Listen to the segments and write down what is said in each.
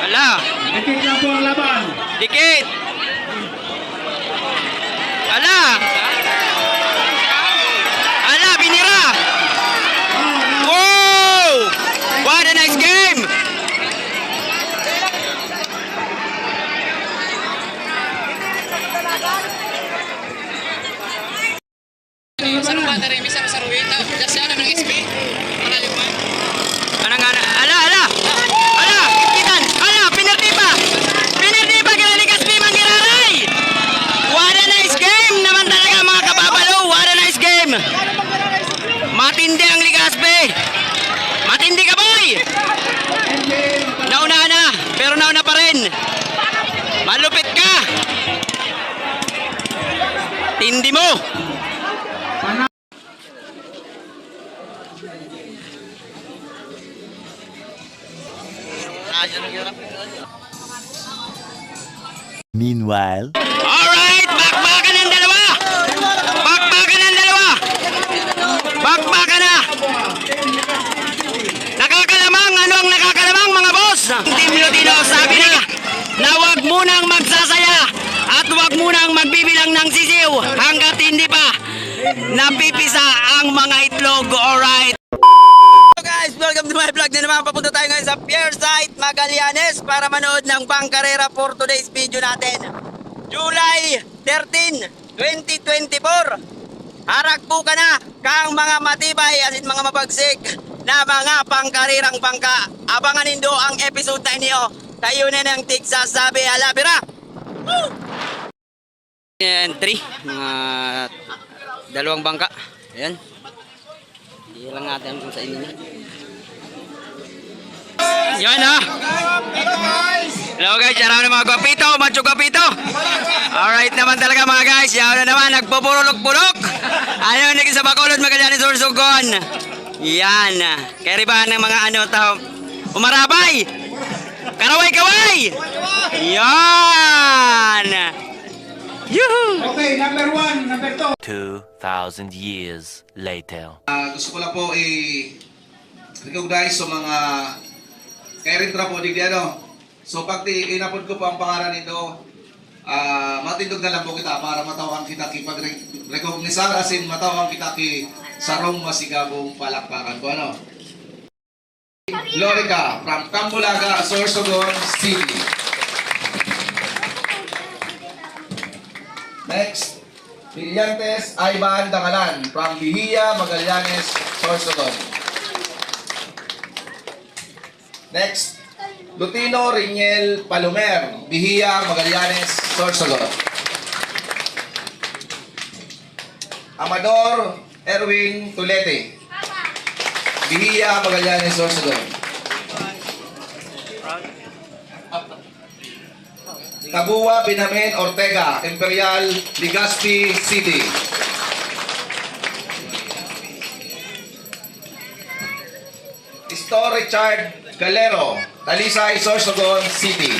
Ala. Dikit lang po ang laban. Dikit. Ala. Ala, binira. Wow! What a nice game! Sarong bata rin, bisa masaruhin. Just yan, ng SB. Malalim mo. Anong ala? Ala, ala! Ala! Kitkitan! Ala! Pinardi pa! Pinardi pa! Kinalikas pa yung Giraray! What a nice game naman talaga mga kababalo! What a nice game! Matindi ang Ligaspe! Matindi ka, boy! Nauna na, pero nauna pa rin. Malupit ka! Tindi mo! Meanwhile, Alright! Bakbakan ng dalawa! Bakbakan ng dalawa! Bakbakan na! Nakakalamang! Ano ang nakakalamang mga boss? Team Lutino sabi na huwag munang magsasaya at huwag munang magbibilang ng sisiw hanggat hindi pa napipisa ang mga itlog. Alright! Hello guys! Welcome to my vlog na naman. Papunta tayo ngayon sa Pier Site, Magallanes para manood ng pangkarera for today's video natin. July 13, 2024. Harakpo ka na kang mga matibay at mga mabagsik na mga pangkarirang bangka. Abangan nindo ang episode na inyo. Tayo na ng Texas sabi alabira. Entry, mga dalawang bangka. Ayan. Hindi lang natin kung sa inyo. Yan ha. Hello guys, shoutout na mga guwapito, macho guwapito. Alright naman talaga mga guys, yan na naman, nagpupurulok-pulok. Ayaw naging sa Bacolod, Magallanes, Sorsogon. Yan, karibahan ng mga ano tao. Umarabay! Karaway-kaway! Yan! Yuhu! Okay, number 1, number 2. 2,000 years later. Gusto ko lang po recognize sa mga kairintra po di ano. So pag inapod ko po ang pangalan nito, matindog na lang po kita para matawag kita kipag-recognisar asin matawag kita ki sarong masigabong palakpakan po ano. Lorica from Cambulaga, Sorsogon City. Next, Brillantes Ivan Dangalan from Bihia, Magallanes, Sorsogon. Next, Lutino Riniel Palumer, Bihia, Magallanes, Sorsogon. Amador Erwin Tulete, Bihia, Magallanes, Sorsogon. Tabua Binamen Ortega, Imperial, Legazpi City. Isto Richard Galero, Talisay, Sorsogon City.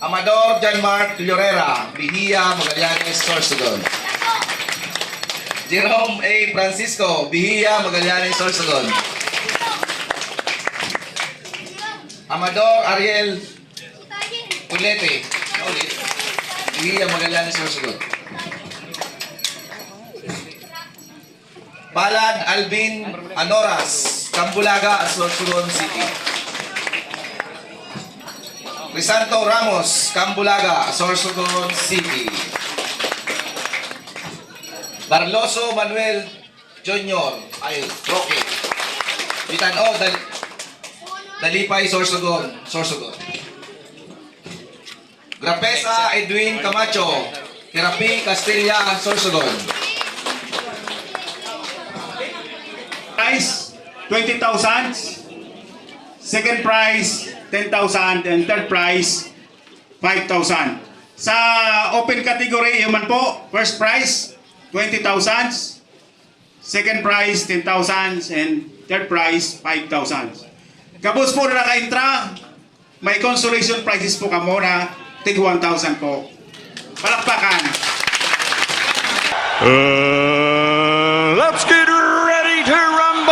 Amador Janmark Llorera, Bihia, Magallanes, Sorsogon. Jerome A. Francisco, Bihia, Magallanes, Sorsogon. Amador Ariel Ulete, Bihia, Magallanes, Sorsogon. Palad Alvin Anoras, Cambulaga, Sorsogon City. Crisanto Ramos, Cambulaga, Sorsogon City. Barloso Manuel Jr. ay Roque. Bitano Dalipay, Sorsogon. Grapesa Edwin Camacho, Kirapi, Castilla, Sorsogon. Price, 20,000. Second prize, 10,000. And third prize, 5,000. Sa open category, yun man po, first prize, 20,000. Second prize, 10,000. And third prize, 5,000. Kapos po na naka-intra, may consolation prizes po ka muna, tig 1,000 po. Palakpakan! Let's get ready to rumble!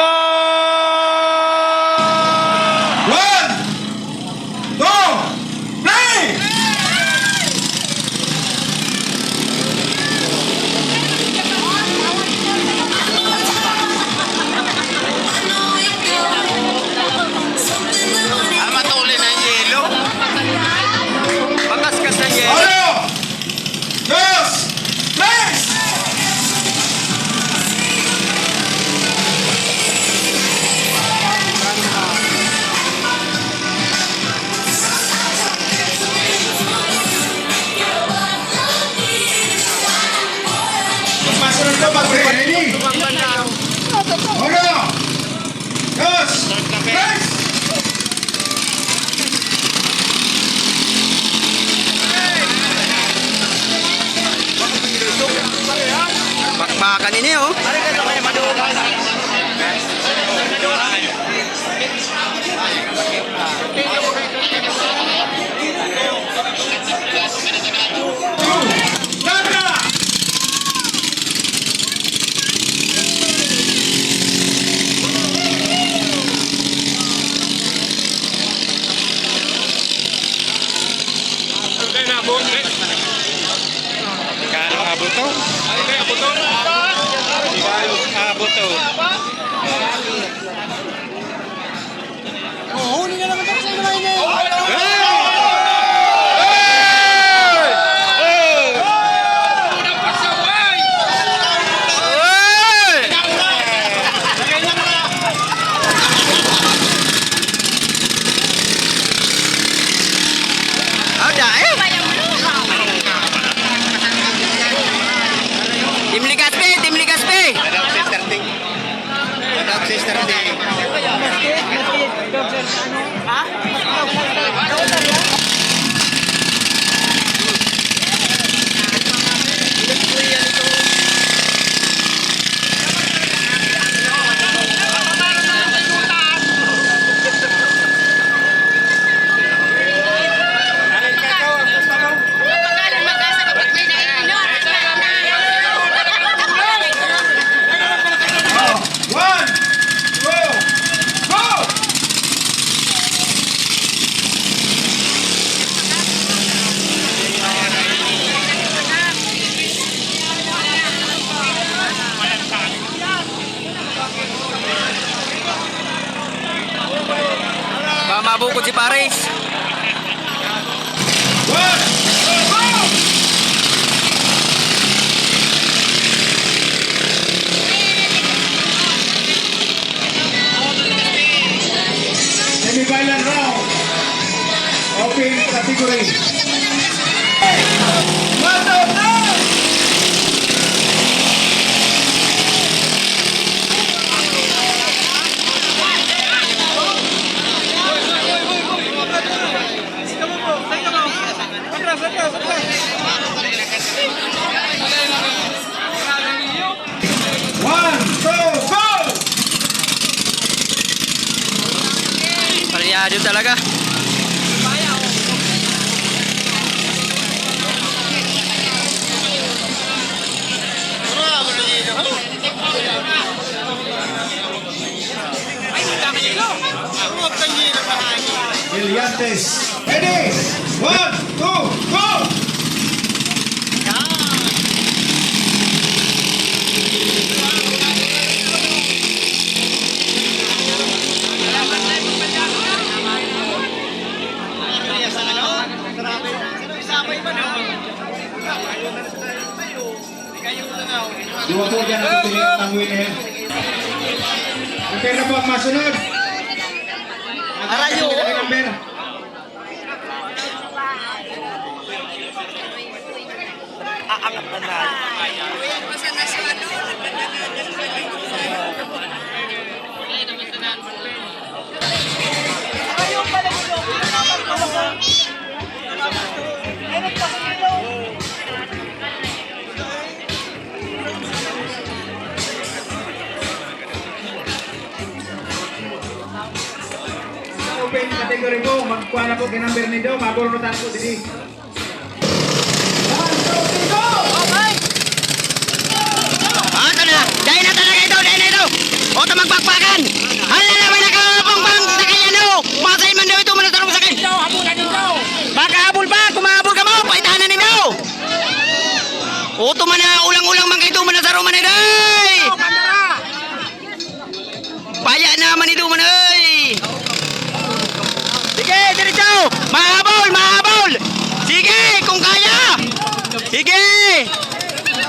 Nakabukod si Paris. Semi-final round. Open category. One, two, go! Palyado talaga. Brillantes. Ready? One, two, go! Dua po dyan ang pipiliin ng winner. Prepare na po ang masunod. Arayo! Number. Open category po, magkuha na po kinumber nindo, mabunutan po dito. Ito na. Dahil na talaga ito. Dahil na ito. O ito magpakpakan. Hala naman nakapangpang sa kanya no. Masayin man daw ito. Manasarong sa akin. Makahabol ba? Kumahabol ka mo. Paitahanan ninyo. O ito man na ulang-ulang man kayo. Manasarong man ito. Paya naman ito man ay. Sige, diretso. Mahabol, mahabol. Sige, kung kaya. Sige.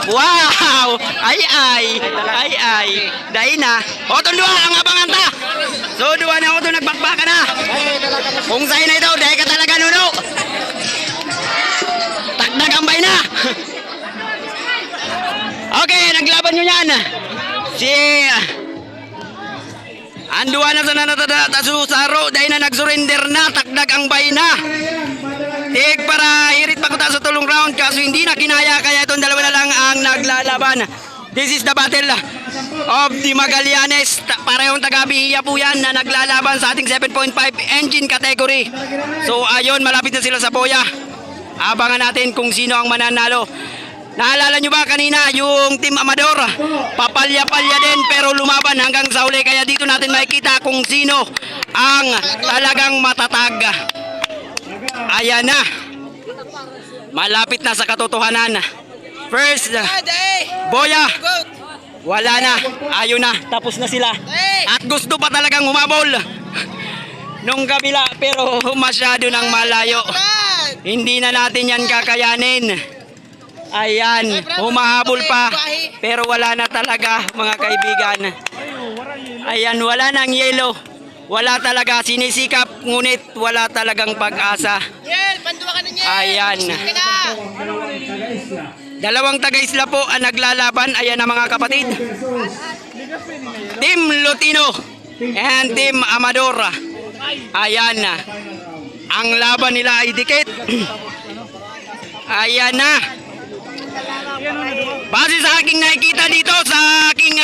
Wow! Ay. Dahil na. O, itong duwa, ang abangan ta. So, duwa na ako ito, nagbakbaka na. Kung sa'yo na ito, dahil ka talaga nuno. Taknagambay na. Okay, naglaban nyo yan. Si... Anduwa na sa nanatatasaro, dahil na nagsurrender na, takdag ang bay na. Tig para hirit pa ko sa tulong round kaso hindi na kinaya kaya itong dalawa na lang ang naglalaban. This is the battle of the Magallanes. Parehong taga-Bihiya po yan na naglalaban sa ating 7.5 engine category. So ayun, malapit na sila sa boya. Abangan natin kung sino ang mananalo. Naalala nyo ba kanina yung Team Amador? Papalya-palya din pero lumaban hanggang sa uli. Kaya dito natin makikita kung sino ang talagang matatag. Ayan na. Malapit na sa katotohanan. First, boya. Wala na. Ayun na. Tapos na sila. At gusto pa talagang humabol. Nung kabila pero masyado nang malayo. Hindi na natin yan kakayanin. Ayan, humahabol pa pero wala na talaga mga kaibigan. Ayan, wala nang yelo. Wala talaga, sinisikap ngunit wala talagang pag-asa. Ayan. Dalawang taga-isla po ang naglalaban. Ayan na mga kapatid. Team Lutino and Team Amador. Ayan na. Ang laban nila ay dikit. Ayan na. Base sa aking nakikita dito sa aking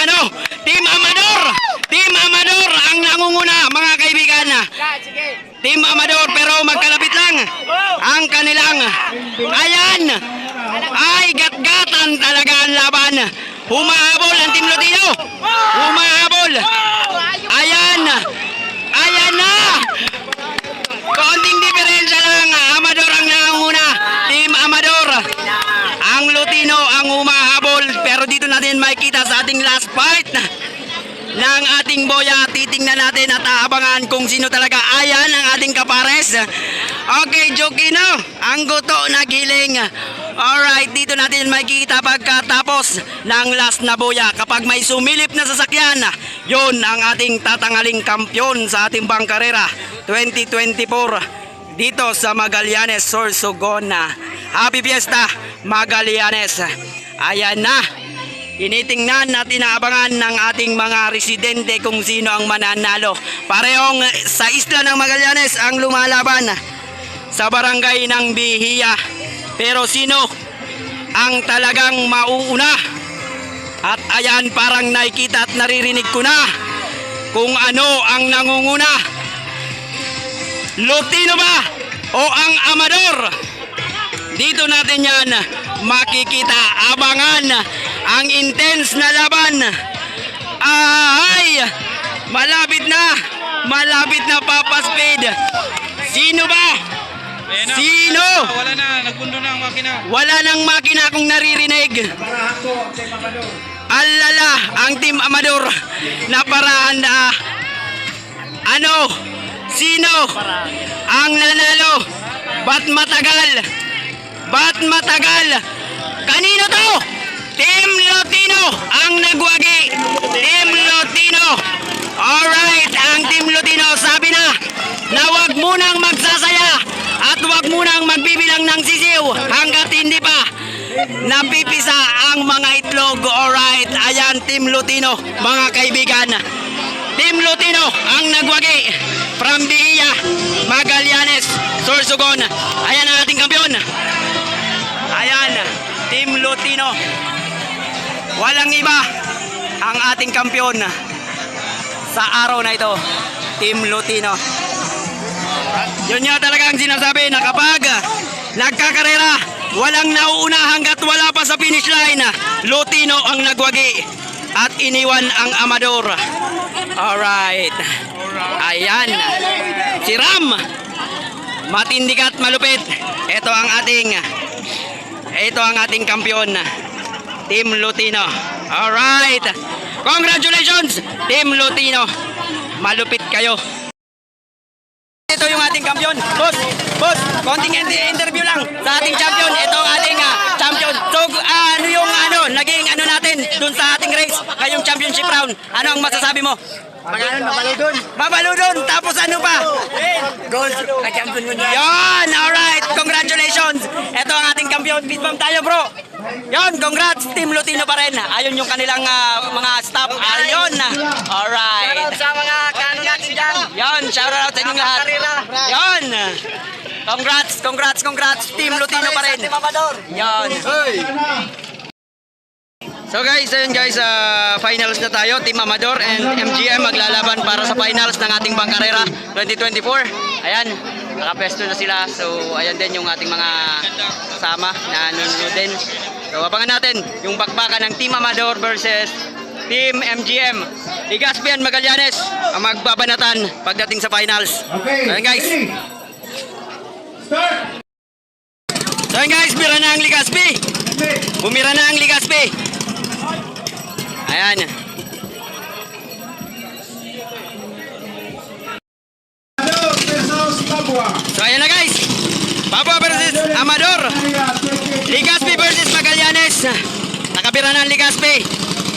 Team Amador ang nangunguna mga kaibigan. Team Amador pero magkalapit lang ang kanilang. Ayan. Ay gat-gatan talaga ang laban. Humahabol ang Team Lutino. Humahabol. Ayan. Ayan na. Konting diferensya lang. Amador ang nangunguna. Team Amador. Ang Lutino ang humahabol pero dito natin makikita sa ating last fight na ang ating boya. Titingnan natin at aabangan kung sino talaga. Ayan ang ating kapares. Okay, Jokino, ang guto na giling. Alright, dito natin makikita pagkatapos ng last na boya. Kapag may sumilip na sasakyan, yon ang ating tatangaling kampyon sa ating Bangkarera 2024 dito sa Magallanes, Sorsogon. Happy Fiesta, Magallanes. Ayan na. Tinitingnan at inaabangan ng ating mga residente kung sino ang mananalo. Parehong sa isla ng Magallanes ang lumalaban sa barangay ng Bihiya. Pero sino ang talagang mauuna? At ayan, parang nakikita at naririnig ko na kung ano ang nangunguna. Lutino ba o ang Amador? Dito natin yan makikita. Abangan ang intense na laban. Ay, malapit na Papa Speed. Sino ba? Sino? Wala na, nagbundo na ang makina. Wala nang makina akong naririnig. Alala, ang Team Amador na parahan na. Ano? Sino ang nanalo? Ba't matagal? Ba't matagal? Kanino to? Team Lutino ang nagwagi. Team Lutino. Alright, ang Team Lutino sabi na wag munang magsasaya at wag munang magbibilang ng sisiw hanggat hindi pa napipisa ang mga itlog. Alright, ayan Team Lutino, mga kaibigan. Team Lutino ang nagwagi from Bihiya, Magallanes, Sorsogon. Ayan ang ating kampiyon. Ayan, Team Lutino. Walang iba ang ating kampiyon sa araw na ito, Team Lutino. Yun nga talaga ang sinasabi na kapag nagkakarera, walang nauuna hanggat wala pa sa finish line. Lutino ang nagwagi at iniwan ang Amador. Alright. Ayan. Si Ram. Matindig at malupit. Ito ang ating kampiyon. Team Lutino. Alright. Congratulations, Team Lutino. Malupit kayo. Ito yung ating kampiyon. Boss, konting interview lang sa ating champion. Ito ang ating champion. So, naging natin dun sa ating race, ngayong championship round. Ano ang masasabi mo? Babaludon. Tapos ano pa? Gold. Ka-champion mo niya. Yon, alright. Congratulations. Ito ang ating kampiyon. Beat bump tayo, bro. Yon, congrats. Team Lutino pa rin. Ayun yung kanilang mga staff. Ayun. Alright. Sa mga kano natin dyan. Yon, shout out sa inyong lahat. Yon. Congrats. Team Lutino pa rin. Yon. So guys, ayun guys, finals na tayo. Team Amador and MGM maglalaban para sa finals ng ating Bangkarera 2024. Ayan, nakapesto na sila. So ayan din yung ating mga kasama na nanonood din. So abangan natin yung bakbakan ng Team Amador versus Team MGM. Legazpi and Magallanes ang magbabanatan pagdating sa finals. Ayan guys. Start! So ayan guys, bumira na ang Legazpi. Ayan. So ayan na guys. Papua versus Amador. Legazpi versus Magallanes. Nakabira na ang Legazpi.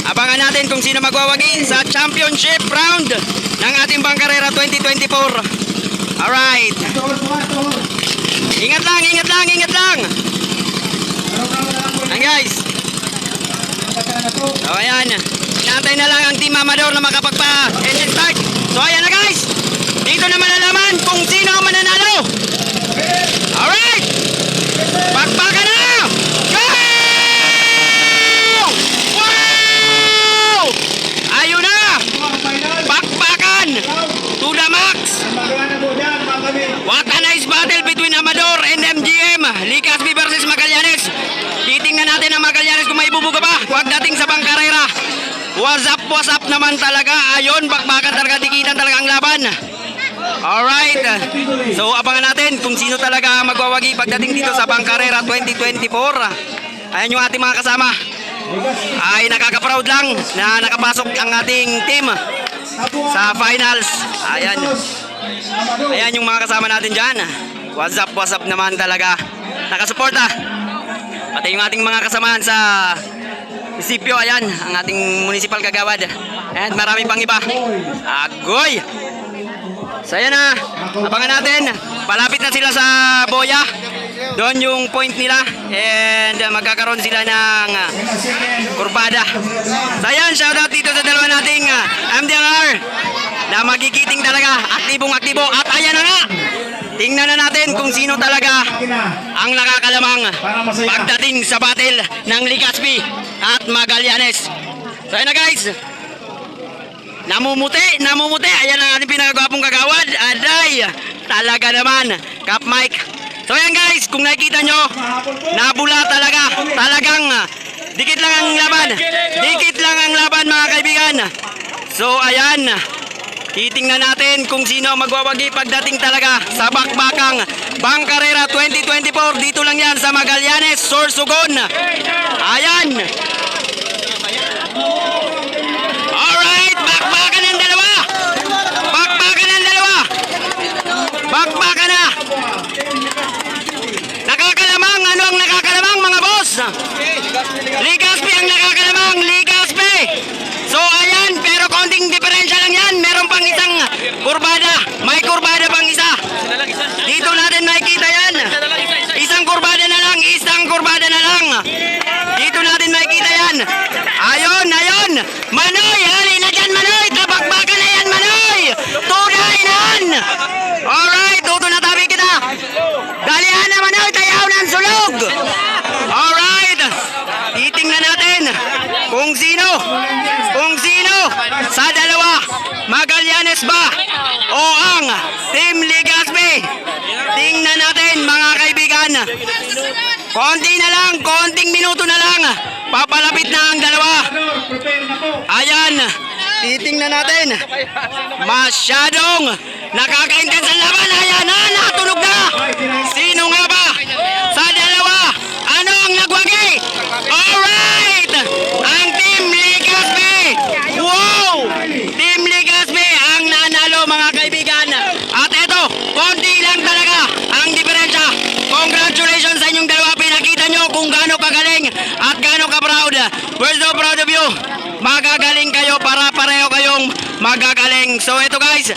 Abangan natin kung sino magwawagi sa championship round ng ating Bangkarera 2024. Alright. Ingat lang. Ayan guys. So ayan, inaantay na lang ang Team Amador na makapagpa-engine start. So ayan na guys, dito na malalaman kung sino ang mananalo. Alright, bakbakan na! Go! Wow! Ayun na! Bakbakan! To the max! What a nice battle between Amador and MGM. Legazpi versus Magallanes. Titingnan natin ang Magallanes kung may bubuga ba pagdating sa Bangkarera. What's up naman talaga. Ayun, bakbakan talaga, dikitan talaga ang laban. Alright. So abangan natin kung sino talaga magwawagi pagdating dito sa Bangkarera 2024. Ayan yung ating mga kasama. Ay nakaka-proud lang na nakapasok ang ating team sa finals. Ayan. Ayan yung mga kasama natin dyan. What's up naman talaga. Nakasuporta. Pati yung ating mga kasamahan sa munisipyo. Ayan, ang ating municipal kagawad. And marami pang iba. Agoy! So ayan na, abangan natin. Palapit na sila sa Boya. Doon yung point nila. And magkakaroon sila ng kurbada. So ayan, shoutout dito sa dalawa nating MDR na magigiting talaga. Aktibong-aktibo. At ayan na nga. Tingnan na natin kung sino talaga ang nakakalamang pagdating sa battle ng Legazpi at Magallanes. So ayan na guys. Namumuti. Ayan ang ating pinakagwapong kagawad. Aday, talaga naman. Cap Mike. So ayan guys, kung nakikita nyo, nabula talaga. Talagang dikit lang ang laban. Dikit lang ang laban mga kaibigan. So ayan, titingnan natin kung sino ang magwawagi pagdating talaga sa bakbakang Bangkarera 2024. Dito lang yan sa Magallanes, Sorsogon. Ayan. Alright, bakbakan ng dalawa. Bakbakan na. Nakakalamang, ano ang nakakalamang mga boss? Legazpi ang nakakalamang, Legazpi. So ayan, pero konting diferensya lang yan. Meron pang isang kurbada. May kurbada pang isa. Dito natin makikita yan. Isang kurbada na lang. Dito natin makikita yan. Ayun. Manoy, hali na dyan Manoy. Tabakbakan na yan Manoy. Tunay nan. Alright, tuto na tabi kita. Dalihan na Manoy, tayaw ng sulog. Alright, titingnan natin kung sino sa dalawa, Magallanes ba o ang Team Legazpi. Tingnan natin mga kaibigan. Konting minuto na lang. Papalapit na ang dalawa. Ayan, titingnan natin. Masyadong nakaka-intense ang laban. Ayan na, natunog na. Sino nga ba sa dalawa? Ano ang nagwagi? Alright, ang Team Legazpi. Wow, Team Legazpi ang nanalo mga kaibigan. At eto, konti lang talaga ang diferensya. Congratulations sa inyong dalawa. Pinakita nyo kung gaano kagaling at gaano ka-proud. We're so proud of you. Magagaling kayo para pareho kayong magagaling. So ito guys,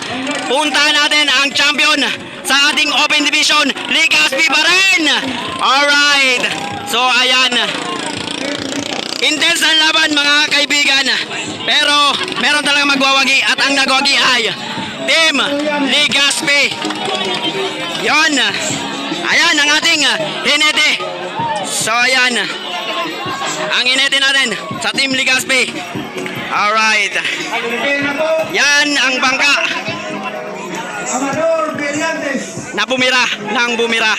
puntahan natin ang champion sa ating Open Division. Legazpi pa rin. Alright. So ayan. Intense ang laban mga kaibigan. Pero meron talaga magwawagi at ang nagwagi ay Team Legazpi. Yon. Ayan ang ating hinete. So ayan. Ang hinete natin sa Team Legazpi. Alright. Yan ang bangka na bumira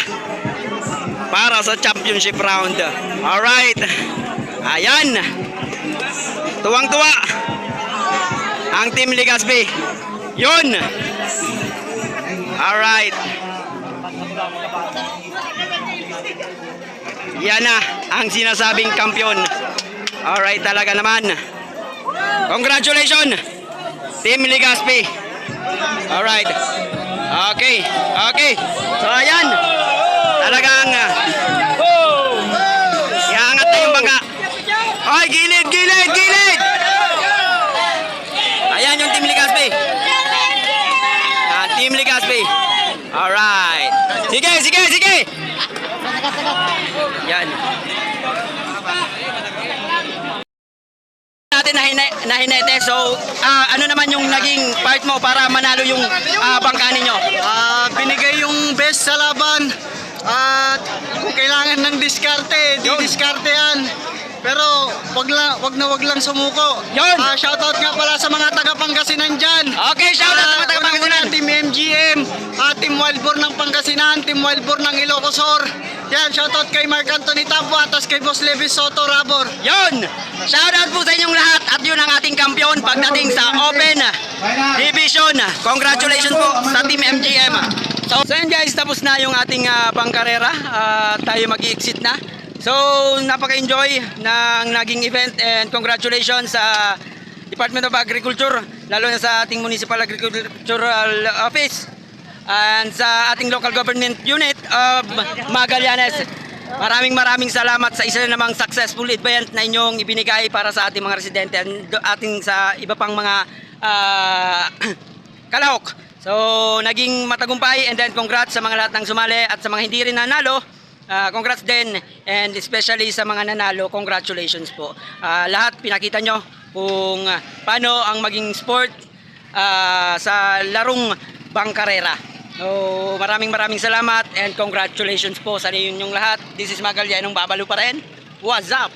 para sa championship round. Alright. Ayan. Tuwang-tuwa ang Team Legazpi. Yun. Alright. Yan na ang sinasabing kampiyon. Alright talaga naman. Congratulations Team Legazpi. Alright. Okay. So ayan. Talagang iangat na yung bangka. Ay, gilid. Ayan yung Team Legazpi. Team Legazpi. Alright. Sige. Yan. Natin na hinete. So, ano naman yung naging part mo para manalo yung bangka ninyo? Binigay yung best sa laban at kung kailangan ng diskarte, diskarte yan. Pero wag lang sumuko. Yun. Shoutout nga pala sa mga taga Pangasinan dyan. Okay, shoutout sa mga taga Pangasinan. Team MGM, Team Wildborn ng Pangasinan, Team Wildborn ng Ilocos Sur. Yan, shoutout kay Mark Anthony Tapua at kay Boss Levis Soto Rabor. Yun! Shoutout po sa inyong lahat at yun ang ating kampiyon pagdating sa Open Division. Congratulations po sa Team MGM. So yun guys, tapos na yung ating pangkarera. Tayo mag-i-exit na. So napaka-enjoy ng naging event and congratulations sa Department of Agriculture, lalo na sa ating Municipal Agricultural Office, and sa ating local government unit of Magallanes. Maraming salamat sa isa na namang successful event na inyong ibinigay para sa ating mga residente at ating sa iba pang mga kalahok. So, naging matagumpay, and then congrats sa mga lahat ng sumali at sa mga hindi rin nanalo. Congrats din, and especially sa mga nanalo, congratulations po. Lahat pinakita nyo kung paano ang maging sport sa larong bangkarera. So, maraming salamat and congratulations po sa inyong lahat. This is Magallanong Babalo pa rin. What's up?